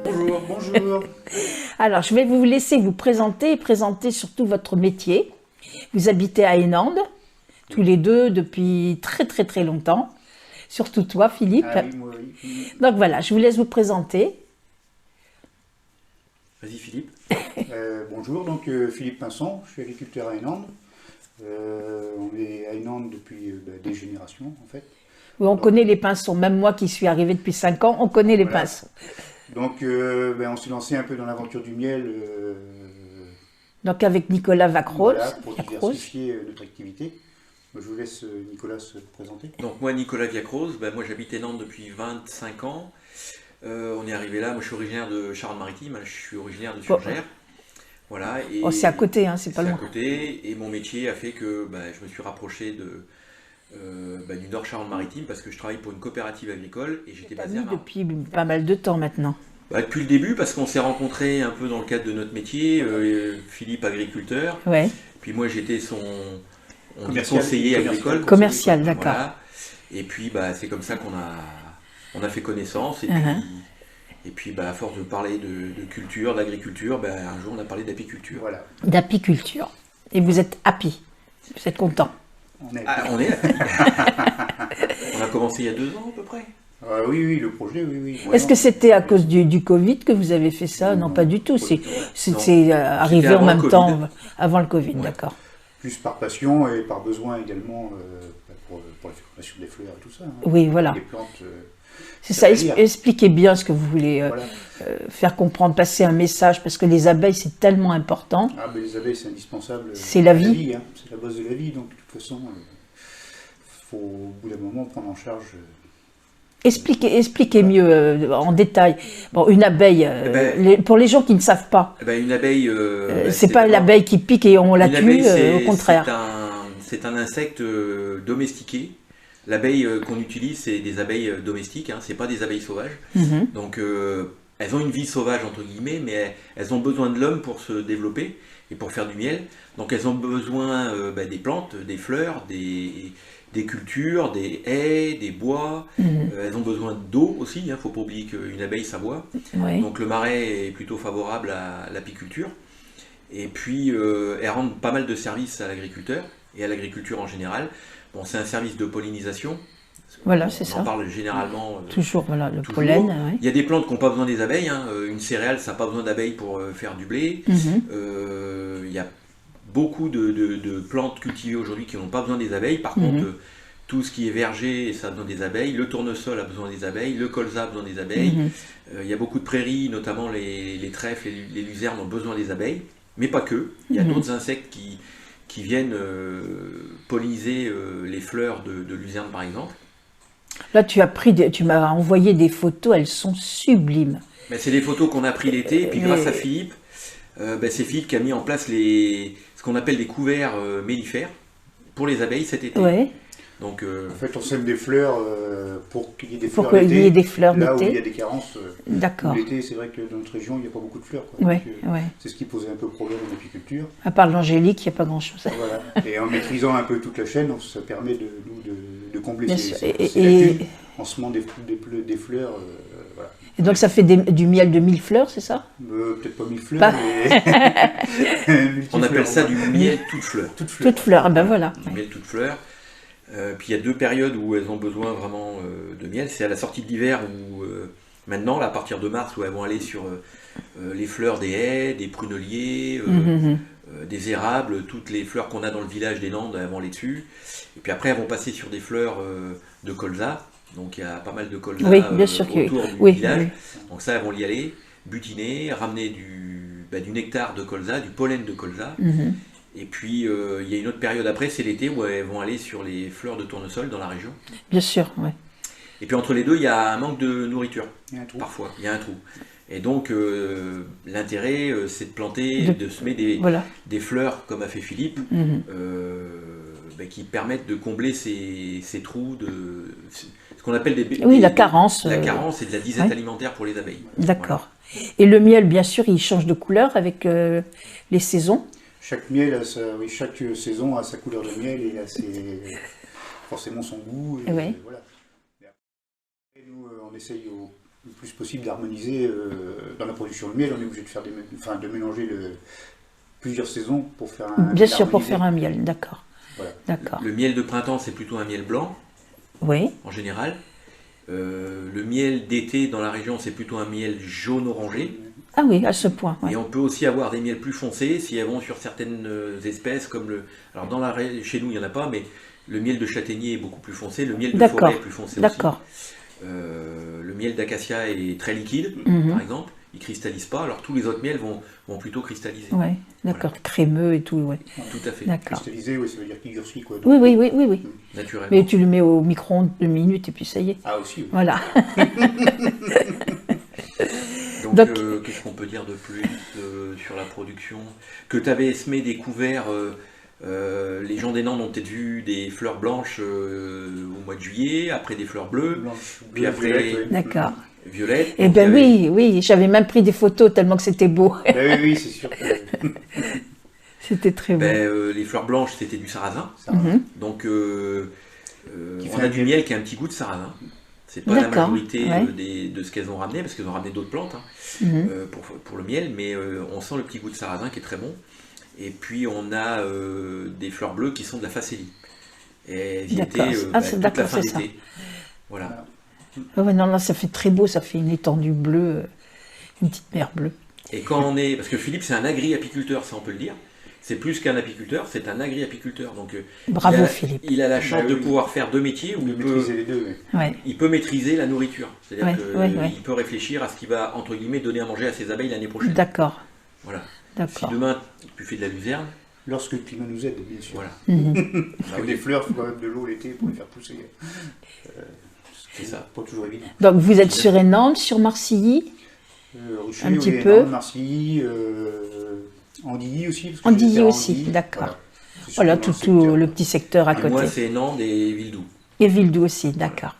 Bonjour, bonjour. Alors, je vais vous laisser vous présenter et présenter surtout votre métier. Vous habitez à Henande, tous les deux depuis très longtemps. Surtout toi, Philippe. Ah oui, moi, oui. Donc voilà, je vous laisse vous présenter. Vas-y Philippe. Bonjour, donc Philippe Pinson, je suis agriculteur à Henande. On est à Henande depuis des générations en fait. Oui, on connaît les pinsons. Même moi qui suis arrivée depuis 5 ans, on connaît les Voilà. pinsons. Donc on s'est lancé un peu dans l'aventure du miel Donc avec Nicolas Vacrose. voilà, pour diversifier notre activité. Je vous laisse Nicolas se présenter. Donc moi Nicolas Viacrose, moi j'habite Nantes depuis 25 ans. On est arrivé là, moi je suis originaire de Charente-Maritime, je suis originaire de Surgères. Voilà, et Oh, c'est à côté, hein, c'est pas c'est à loin. côté, et mon métier a fait que je me suis rapproché du Nord Charente-Maritime parce que je travaille pour une coopérative agricole et j'étais basé à Marne. Depuis pas mal de temps maintenant. Depuis le début parce qu'on s'est rencontrés un peu dans le cadre de notre métier, Philippe agriculteur, Ouais. puis moi j'étais son Commercial, conseiller agricole. Commercial, d'accord. Voilà. Et puis c'est comme ça qu'on a fait connaissance. Et puis à force de parler de culture, d'agriculture, un jour on a parlé d'apiculture. Voilà, D'apiculture. Et vous êtes happy. Vous êtes content. on est. On est On a commencé il y a 2 ans à peu près. Oui, le projet, oui. Est-ce que c'était à cause du Covid que vous avez fait ça? Non, pas du tout. C'est arrivé en avant même le temps, Covid. avant le Covid, Ouais. d'accord. Plus par passion et par besoin également pour la fécondation des fleurs et tout ça. Hein. Oui, voilà. Les plantes. C'est ça, veut dire. expliquez bien ce que vous voulez Voilà. faire comprendre, passer un message, parce que les abeilles, c'est tellement important. Ah, mais les abeilles, c'est indispensable. C'est la vie. Hein. C'est la base de la vie, donc de toute façon, faut au bout d'un moment prendre en charge. Expliquez mieux en détail. Bon, une abeille, pour les gens qui ne savent pas, Une abeille. c'est pas l'abeille qui pique et on la Une tue, abeille, au contraire. c'est un insecte domestiqué. L'abeille qu'on utilise, c'est des abeilles domestiques, c'est pas des abeilles sauvages. Mhm. Donc elles ont une vie sauvage entre guillemets, mais elles ont besoin de l'homme pour se développer et pour faire du miel. Donc elles ont besoin des plantes, des fleurs, des cultures, des haies, des bois. Elles ont besoin d'eau aussi, il ne faut pas oublier qu'une abeille ça boit. Oui. Donc le marais est plutôt favorable à l'apiculture. Et puis elles rendent pas mal de services à l'agriculteur et à l'agriculture en général. Bon, c'est un service de pollinisation. Voilà, c'est On ça. en parle généralement. Toujours, voilà, le toujours. pollen. Ouais. Il y a des plantes qui n'ont pas besoin des abeilles. Une céréale, ça n'a pas besoin d'abeilles pour faire du blé. Il y a beaucoup de plantes cultivées aujourd'hui qui n'ont pas besoin des abeilles. Par contre, tout ce qui est verger, ça a besoin des abeilles. Le tournesol a besoin des abeilles. Le colza a besoin des abeilles. Il y a beaucoup de prairies, notamment les trèfles, les luzernes ont besoin des abeilles. Mais pas que. Il y a d'autres insectes qui viennent polliniser les fleurs de luzerne, par exemple. Là, tu m'as envoyé des photos, elles sont sublimes. Mais c'est des photos qu'on a pris l'été, et puis grâce à Philippe, c'est Philippe qui a mis en place ce qu'on appelle des couverts mellifères pour les abeilles cet été. Ouais. Donc, En fait, on sème des fleurs pour qu'il y ait des Pour fleurs qu'il y ait des fleurs là où il y a d'été. des carences. D'accord. L'été, c'est vrai que dans notre région, il n'y a pas beaucoup de fleurs. Quoi. Ouais, Donc, ouais. c'est ce qui posait un peu problème en apiculture. À part l'angélique, il n'y a pas grand-chose. Voilà. Et en maîtrisant un peu toute la chaîne, ça permet de combler Bien ces sûr. ces lacunes en semant des fleurs. Voilà. Et donc ça fait du miel de 1000 fleurs, c'est ça? Peut-être pas 1000 fleurs, Pas- mais on appelle ça du miel toute fleur. Toutes fleurs. Toutes fleurs, ah ben voilà. Du miel toute fleur. Puis il y a 2 périodes où elles ont besoin vraiment de miel. C'est à la sortie de l'hiver où maintenant, là, à partir de mars, où elles vont aller sur les fleurs des haies, des pruneliers, des érables, toutes les fleurs qu'on a dans le village des Landes, elles vont aller dessus. Et puis après, elles vont passer sur des fleurs de colza. Donc il y a pas mal de colza Oui, bien sûr que autour du oui, village. oui. Donc ça, elles vont y aller, butiner, ramener du nectar de colza, du pollen de colza. Et puis il y a une autre période après, c'est l'été, où elles vont aller sur les fleurs de tournesol dans la région. Bien sûr, oui. Et puis entre les deux, il y a un manque de nourriture, Il y a un trou. parfois, il y a un trou. Et donc l'intérêt, c'est de planter, de semer Voilà. des fleurs, comme a fait Philippe, qui permettent de combler ces trous, ce qu'on appelle Oui, la carence. La carence et de la disette ouais. alimentaire pour les abeilles. D'accord. Et le miel, bien sûr, il change de couleur avec les saisons. Chaque miel, chaque saison a sa couleur de miel et a forcément son goût. Et Ouais. voilà. Et après, nous, on essaye le plus possible d'harmoniser dans la production de miel. On est obligé de faire de mélanger plusieurs saisons pour faire un Bien miel sûr, pour harmonisé. faire un miel, d'accord. Voilà. D'accord. Le miel de printemps, c'est plutôt un miel blanc, Oui, en général. Le miel d'été dans la région, c'est plutôt un miel jaune-orangé. ah oui, à ce point, ouais. Et on peut aussi avoir des miels plus foncés si elles vont sur certaines espèces, comme le. Alors chez nous, il n'y en a pas, mais le miel de châtaignier est beaucoup plus foncé. Le miel de D'accord. forêt est plus foncé aussi. D'accord. Le miel d'acacia est très liquide, Mhm. par exemple. Il ne cristallise pas. Alors tous les autres miels vont plutôt cristalliser. Ouais, d'accord, crémeux et tout, ouais. Tout à fait. D'accord. Cristallisé, oui, ça veut dire qu'il durcit, quoi. Oui, oui, oui, oui, oui. Naturellement. Mais tu le mets au micro-ondes 2 minutes et puis ça y est. Ah, aussi, oui. Voilà. Donc, Donc- qu'est-ce qu'on peut dire de plus sur la production? Que tu avais semé des couverts, les gens des Nantes ont peut-être vu des fleurs blanches au mois de juillet, après des fleurs bleues, Blanche, Puis bleu, après- violette, oui. D'accord. violettes. Eh Donc, bien il y avait- oui, oui, j'avais même pris des photos tellement que c'était beau. Ben oui, c'est sûr que C'était très beau. Les fleurs blanches, c'était du sarrasin. ça, Mhm. Donc, Qui on fait a un du miel. miel qui a un petit goût de sarrasin. C'est pas la D'accord, majorité ouais. de ce qu'elles ont ramené, parce qu'elles ont ramené d'autres plantes hein, Mhm. pour le miel, mais on sent le petit goût de sarrasin qui est très bon. Et puis on a des fleurs bleues qui sont de la facélie. Et elles y D'accord. étaient Ah, toute c'est- la d'accord, fin c'est ça. d'été. Voilà. Ah ouais, non, là, ça fait très beau, ça fait une étendue bleue, une petite mer bleue. Et quand on est. Parce que Philippe, c'est un agri-apiculteur, ça on peut le dire. C'est plus qu'un apiculteur, c'est un agri-apiculteur. Donc Bravo il a, Philippe. il a la chance Bah de oui. pouvoir faire deux métiers où de il peut, maîtriser les deux. Oui. Ouais. il peut maîtriser la nourriture. C'est-à-dire Ouais, qu'il ouais, ouais. peut réfléchir à ce qu'il va, entre guillemets, donner à manger à ses abeilles l'année prochaine. D'accord, Voilà. Si d'accord. demain tu fais de la luzerne, Lorsque le climat nous aide, bien sûr. voilà. Mhm. Bah Parce que oui, des fleurs, il faut quand même de l'eau l'été pour les faire pousser. c'est ça. Pas toujours évident. Donc vous êtes sur Hénandes, sur Marcilly, Rucher, Un petit oui, peu. Hénandes, Marcilly, Andilly aussi. Parce que Andilly j'étais à aussi, Andilly. d'accord. C'est Voilà, surtout tout, dans le secteur. le petit secteur à Et moi, côté. c'est Nantes et Villedoux. Et Villedoux aussi, d'accord.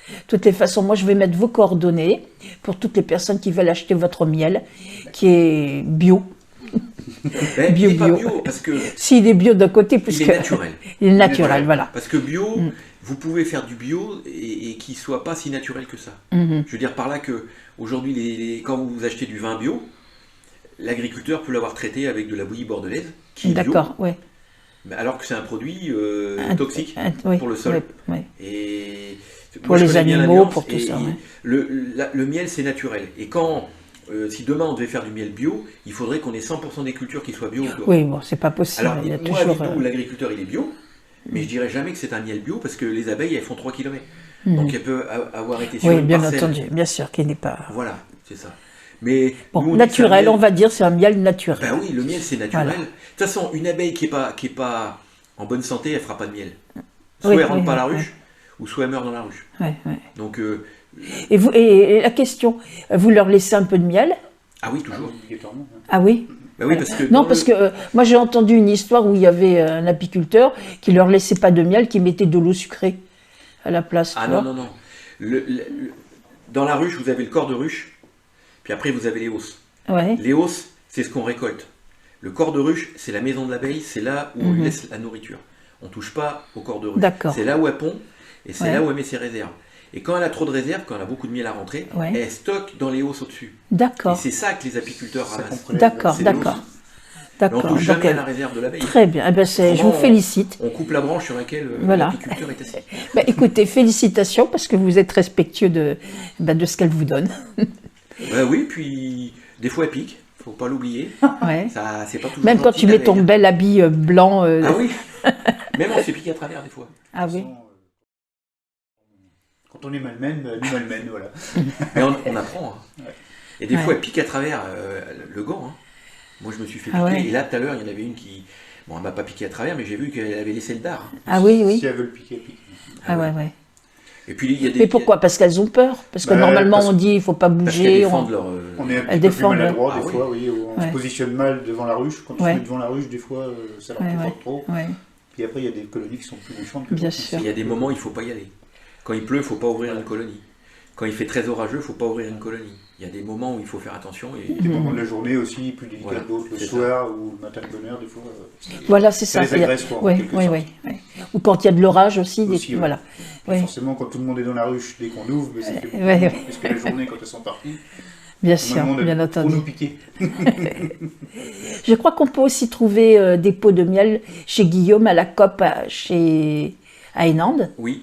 De toutes les façons, moi je vais mettre vos coordonnées pour toutes les personnes qui veulent acheter votre miel, qui est bio. Mais Bio, il n'est pas bio. bio, parce que S'il est bio d'un côté, il puisque est naturel. il est naturel, voilà. Parce que bio, Mm. vous pouvez faire du bio et qu'il ne soit pas si naturel que ça. Mhm. Je veux dire par là que aujourd'hui, quand vous achetez du vin bio, l'agriculteur peut l'avoir traité avec de la bouillie bordelaise, qui est bio, D'accord, oui. mais alors que c'est un produit toxique Oui, pour le sol. oui, oui. Et Pour moi, je les connais bien la animaux, nuance, pour tout et ça, ouais. le miel, c'est naturel. Et quand, si demain on devait faire du miel bio, il faudrait qu'on ait 100% des cultures qui soient bio. Oui, bon, c'est pas possible. Alors, il y a moi, toujours. Villedoux, l'agriculteur, il est bio, mais je dirais jamais que c'est un miel bio parce que les abeilles, elles font 3 km. Mhm. Donc, elles peuvent avoir été sur Oui, une bien parcelle. entendu, bien sûr qu'il n'est pas. Voilà, c'est ça. Mais Bon, nous, on dit que c'est un naturel, miel- on va dire, c'est un miel naturel. Ben oui, le miel, c'est naturel. Voilà. De toute façon, une abeille qui est pas en bonne santé, elle fera pas de miel. Soit Oui, elle rentre oui, pas à la oui, ruche, ou soit elle meurt dans la ruche. Ouais, ouais. Donc, Et la question, vous leur laissez un peu de miel? ah oui, toujours. Obligatoirement. hein. Ah oui? Ben oui, parce que Non, dans parce le- que moi j'ai entendu une histoire où il y avait un apiculteur qui leur laissait pas de miel, qui mettait de l'eau sucrée à la place. Ah tu non, vois. non, non. Dans la ruche, vous avez le corps de ruche, puis après, vous avez les hausses. Ouais. Les hausses, c'est ce qu'on récolte. Le corps de ruche, c'est la maison de l'abeille, c'est là où on lui laisse la nourriture. On ne touche pas au corps de ruche. D'accord. C'est là où elle pond et c'est Ouais. là où elle met ses réserves. Et quand elle a trop de réserves, quand elle a beaucoup de miel à rentrer, Ouais. elle stocke dans les hausses au-dessus. Et D'accord, c'est ça que les apiculteurs Ça ramassent. comprend- d'accord, c'est d'accord. l'os. Mais on D'accord. touche jamais Donc, à la réserve de l'abeille. très bien. Eh ben, je vous Autrement, félicite. On coupe la branche sur laquelle Voilà. l'apiculteur est assis. Ben, écoutez, félicitations parce que vous êtes respectueux de ce qu'elle vous donne. Oui, puis des fois elle pique, faut pas l'oublier. Ouais. Ça, c'est pas toujours Même quand gentil, tu mets ton l'abeille. bel habit blanc. Ah oui. Même on se fait piquer à travers des fois. Ah oui. Quand on est malmène, nous malmène, voilà. Mais on apprend. hein. Ouais. Et des Ouais. fois, elle pique à travers le gant. hein. Moi, je me suis fait piquer. Ah ouais. Et là, tout à l'heure, il y en avait une qui. Bon, elle m'a pas piqué à travers, mais j'ai vu qu'elle avait laissé le dard. Ah oui, oui. Si elles veulent piquer, elles piquent. Ah ouais, ouais. Et puis, il y a des. Mais pourquoi? Parce qu'elles ont peur. Parce que Bah, normalement, parce- on dit il faut pas Parce qu'elles bouger. défendent leur. On est un Elles petit peu plus défendent, maladroit ouais. des Ah fois, oui. On Ouais. se positionne mal devant la ruche. Quand on Ouais. se met devant la ruche, des fois, ça leur Ouais, fait ouais. trop. Ouais, Puis après, il y a des colonies qui sont plus méchantes que bien d'autres. sûr. Il y a des moments où il faut pas y aller. Quand il pleut, il faut pas ouvrir une colonie. quand il fait très orageux, il ne faut pas ouvrir une colonie. Il y a des moments où il faut faire attention. Et... Des moments de la journée aussi, plus délicats Voilà, d'autres, le c'est soir ou le matin de bonne heure, des fois. Voilà, c'est ça. les agresse, quoi, en Oui, quelque oui, sorte. oui. Ou quand il y a de l'orage aussi. Aussi, ouais. Voilà. Oui. Forcément, quand tout le monde est dans la ruche, dès qu'on ouvre, mais ça fait beaucoup, ouais. parce que la journée, quand elles sont parties, Bien tout le sûr, monde bien pour entendu. nous piquer. Je crois qu'on peut aussi trouver des pots de miel chez Guillaume à la COP à Hénande. Oui,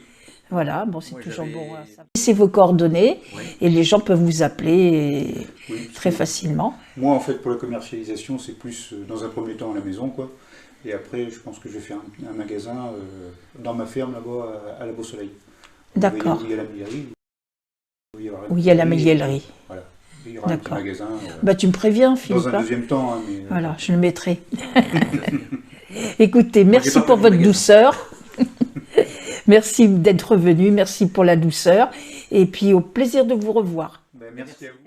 Voilà, bon, c'est Moi, toujours j'avais- bon. Laissez vos coordonnées ouais. et les gens peuvent vous appeler Oui, parce très que facilement. Moi, en fait, pour la commercialisation, c'est plus dans un premier temps à la maison, quoi. Et après, je pense que je vais faire un magasin dans ma ferme là-bas à la Beau-Soleil. D'accord. Où il y a la miellerie. Où il y a la miellerie. Voilà. Il y aura un petit D'accord. magasin. Bah, tu me préviens, Philippe. Dans un hein. deuxième temps, hein, mais Voilà, je le mettrai. Écoutez, merci pas pour prévu votre le magasin. douceur. Merci d'être venu, merci pour la douceur. Et puis au plaisir de vous revoir. ben, merci à vous.